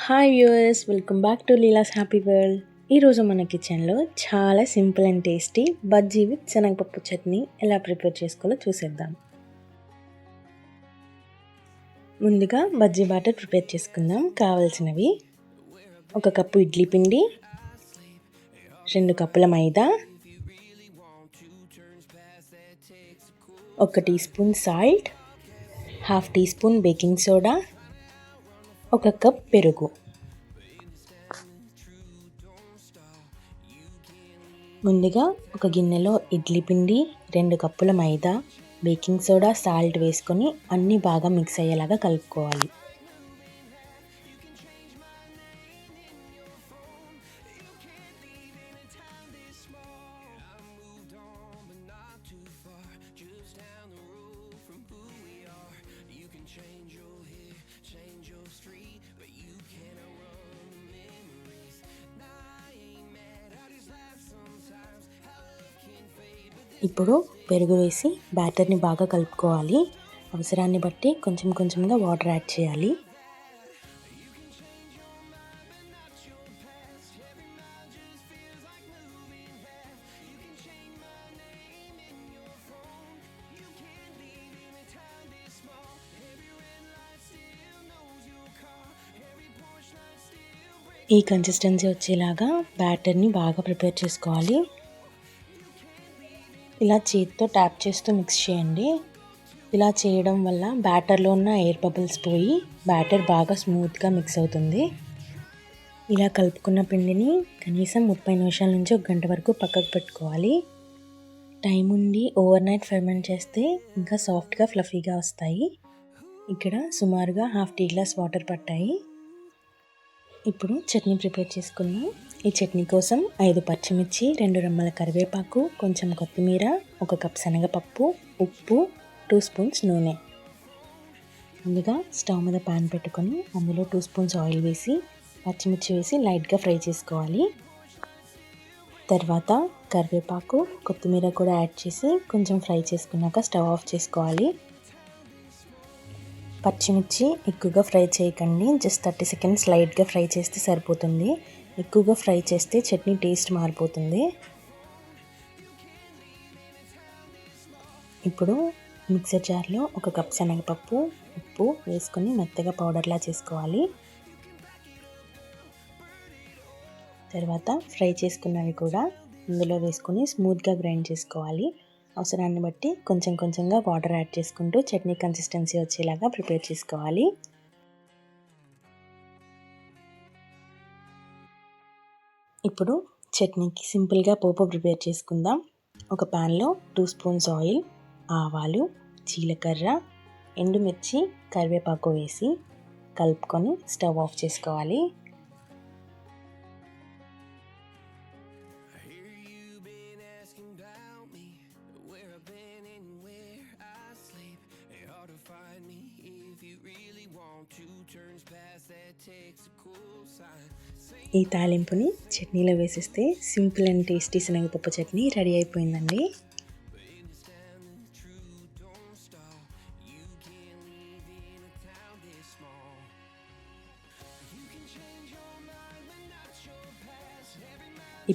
Hi viewers, welcome back to Leela's happy world. ఈరోజు మన కిచెన్లో చాలా simple and tasty bajji with శనగపప్పు చట్నీ ఎలా ప్రిపేర్ చేసుకోవాలో చూసేద్దాం. ముందుగా బజ్జీ బ్యాటర్ ప్రిపేర్ చేసుకుందాం. కావాల్సినవి 1 కప్పు ఇడ్లీ పిండి, 2 కప్పుల maida, 1 teaspoon salt, 1/2 teaspoon baking soda, 1 cup పెరుగు. ముందుగా ఒక గిన్నెలో ఇడ్లీ పిండి, 2 కప్పుల మైదా, బేకింగ్ సోడా, సాల్ట్ వేసుకొని అన్నీ బాగా మిక్స్ అయ్యేలాగా కలుపుకోవాలి. ఇప్పుడు పెరుగు వేసి బ్యాటర్ని బాగా కలుపుకోవాలి. అవసరాన్ని బట్టి కొంచెం కొంచెంగా వాటర్ యాడ్ చేయాలి. ఈ కన్సిస్టెన్సీ వచ్చేలాగా బ్యాటర్ని బాగా ప్రిపేర్ చేసుకోవాలి. ఇలా చేతితో ట్యాప్ చేస్తూ మిక్స్ చేయండి. ఇలా చేయడం వల్ల బ్యాటర్లో ఉన్న ఎయిర్ బబుల్స్ పోయి బ్యాటర్ బాగా స్మూత్గా మిక్స్ అవుతుంది. ఇలా కలుపుకున్న పిండిని కనీసం 30 నిమిషాల నుంచి 1 గంట వరకు పక్కకు పెట్టుకోవాలి. టైం ఉండి ఓవర్ నైట్ ఫెర్మెంట్ చేస్తే ఇంకా సాఫ్ట్గా ఫ్లఫీగా వస్తాయి. ఇక్కడ సుమారుగా 1/2 టీ గ్లాస్ వాటర్ పట్టాయి. ఇప్పుడు చట్నీ ప్రిపేర్ చేసుకుందాం. ఈ చట్నీ కోసం 5 పచ్చిమిర్చి, 2 రెమ్మల కరివేపాకు, కొంచెం కొత్తిమీర, 1 కప్ శనగపప్పు, ఉప్పు, 2 స్పూన్స్ నూనె. ముందుగా స్టవ్ మీద ప్యాన్ పెట్టుకొని అందులో 2 స్పూన్స్ ఆయిల్ వేసి పచ్చిమిర్చి వేసి లైట్గా ఫ్రై చేసుకోవాలి. తర్వాత కరివేపాకు, కొత్తిమీర కూడా యాడ్ చేసి కొంచెం ఫ్రై చేసుకున్నాక స్టవ్ ఆఫ్ చేసుకోవాలి. పచ్చిమిర్చి ఎక్కువగా ఫ్రై చేయకండి, జస్ట్ 30 సెకండ్స్ లైట్గా ఫ్రై చేస్తే సరిపోతుంది. ఎక్కువగా ఫ్రై చేస్తే చట్నీ టేస్ట్ మారిపోతుంది. ఇప్పుడు మిక్సర్ జార్లో 1 కప్ శనగపప్పు, ఉప్పు వేసుకొని మెత్తగా పౌడర్లా చేసుకోవాలి. తర్వాత ఫ్రై చేసుకున్నవి కూడా ఇందులో వేసుకొని స్మూత్గా గ్రైండ్ చేసుకోవాలి. అవసరాన్ని బట్టి కొంచెం కొంచెంగా వాటర్ యాడ్ చేసుకుంటూ చట్నీ కన్సిస్టెన్సీ వచ్చేలాగా ప్రిపేర్ చేసుకోవాలి. ఇప్పుడు చట్నీకి సింపుల్గా పోపు ప్రిపేర్ చేసుకుందాం. ఒక ప్యాన్లో 2 స్పూన్స్ ఆయిల్, ఆవాలు, జీలకర్ర, ఎండుమిర్చి, కరివేపాకు వేసి కలుపుకొని స్టవ్ ఆఫ్ చేసుకోవాలి. ఈ తాలింపుని చట్నీలో వేసిస్తే సింపుల్ అండ్ టేస్టీ శనగపప్పు చట్నీ రెడీ అయిపోయిందండి.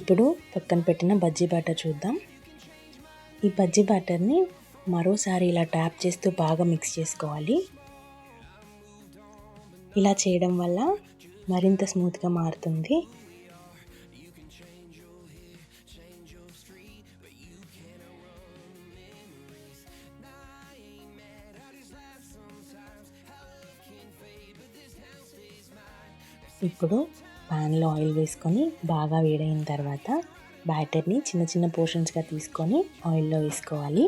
ఇప్పుడు పక్కన పెట్టిన బజ్జీ బ్యాటర్ చూద్దాం. ఈ బజ్జీ బ్యాటర్ని మరోసారి ఇలా ట్యాప్ చేస్తూ బాగా మిక్స్ చేసుకోవాలి. ఇలా చేయడం వల్ల మరింత స్మూత్గా మారుతుంది. ఇప్పుడు ప్యాన్లో ఆయిల్ వేసుకొని బాగా వేడైన తర్వాత బ్యాటర్ని చిన్న చిన్న పోర్షన్స్గా తీసుకొని ఆయిల్లో వేసుకోవాలి.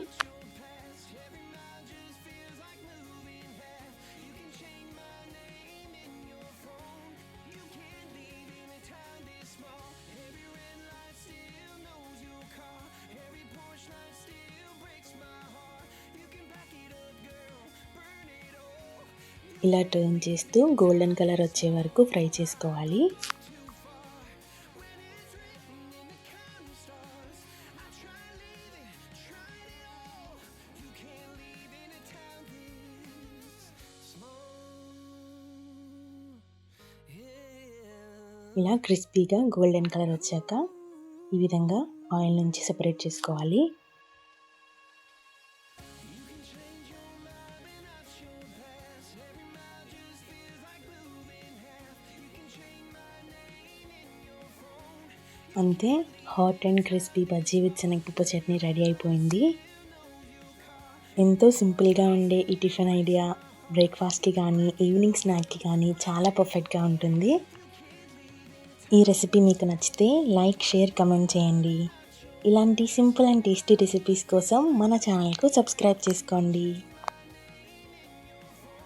ఇలా టర్న్ చేస్తూ గోల్డెన్ కలర్ వచ్చే వరకు ఫ్రై చేసుకోవాలి. ఇలా క్రిస్పీగా గోల్డెన్ కలర్ వచ్చాక ఈ విధంగా ఆయిల్ నుంచి సెపరేట్ చేసుకోవాలి. అంతే, hot and crispy bajji with శనగపప్పు చట్నీ రెడీ అయిపోయింది. ఎంతో సింపుల్గా ఉండే ఈ టిఫిన్ ఐడియా బ్రేక్ఫాస్ట్కి కానీ ఈవినింగ్ స్నాక్కి కానీ చాలా పర్ఫెక్ట్గా ఉంటుంది. ఈ రెసిపీ మీకు నచ్చితే లైక్, షేర్, కమెంట్ చేయండి. ఇలాంటి సింపుల్ అండ్ టేస్టీ రెసిపీస్ కోసం మన ఛానల్కు సబ్స్క్రైబ్ చేసుకోండి.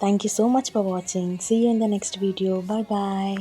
Thank you so much for watching. See you in the next video. Bye bye.